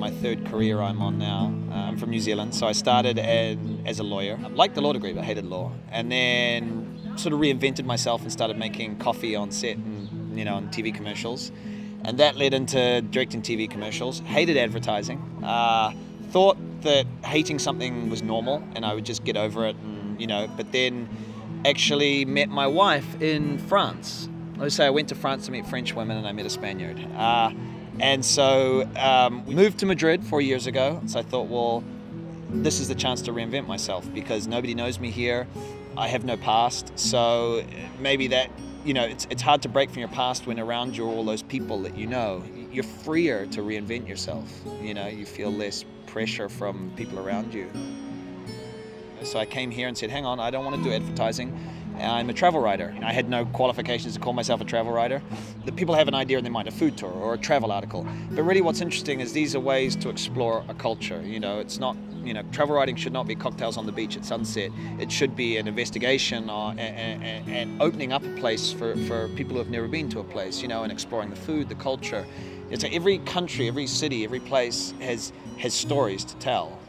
my third career I'm on now. I'm from New Zealand, so I started as a lawyer. I liked the law degree, but hated law. And then sort of reinvented myself and started making coffee on set and, on TV commercials. And that led into directing TV commercials. Hated advertising. Thought that hating something was normal and I would just get over it, and, but then actually met my wife in France. I would say I went to France to meet French women and I met a Spaniard. And so we moved to Madrid 4 years ago. So I thought, well, this is the chance to reinvent myself because nobody knows me here. I have no past. So maybe that, it's hard to break from your past when around you are all those people that you know. You're freer to reinvent yourself. You feel less pressure from people around you. So I came here and said, hang on, I don't want to do advertising. I'm a travel writer. I had no qualifications to call myself a travel writer. The people have an idea in their mind, a food tour or a travel article. But really what's interesting is these are ways to explore a culture. It's not, travel writing should not be cocktails on the beach at sunset. It should be an investigation and opening up a place for people who have never been to a place, and exploring the food, the culture. It's like every country, every city, every place has stories to tell.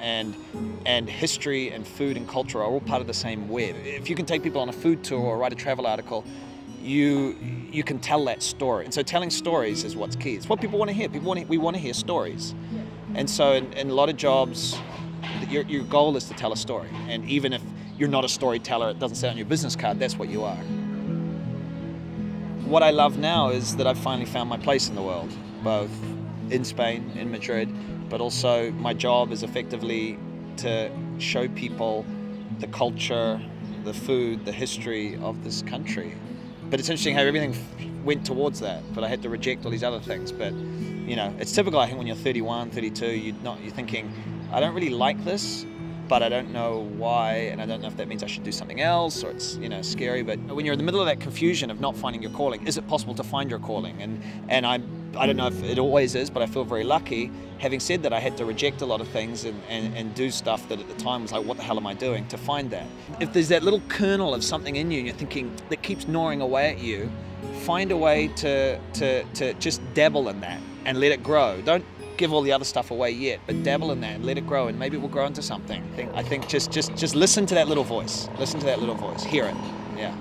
And history and food and culture are all part of the same web. If you can take people on a food tour or write a travel article, you can tell that story. And so telling stories is what's key. It's what people want to hear. We want to hear stories. And so in a lot of jobs, your goal is to tell a story. And even if you're not a storyteller, it doesn't say on your business card, that's what you are. What I love now is that I've finally found my place in the world, both in Spain, in Madrid, but also my job is effectively to show people the culture, the food, the history of this country. But it's interesting how everything went towards that, but I had to reject all these other things. But, it's typical, I think, when you're 31, 32, you're thinking, I don't really like this, but I don't know why, and I don't know if that means I should do something else, or it's, scary. But when you're in the middle of that confusion of not finding your calling, is it possible to find your calling? And I don't know if it always is, but I feel very lucky. Having said that, I had to reject a lot of things and do stuff that at the time was like, what the hell am I doing, to find that. If there's that little kernel of something in you and you're thinking that keeps gnawing away at you, find a way to just dabble in that and let it grow. Don't give all the other stuff away yet, but dabble in that and let it grow, and maybe it will grow into something. I think just listen to that little voice. Listen to that little voice. Hear it. Yeah.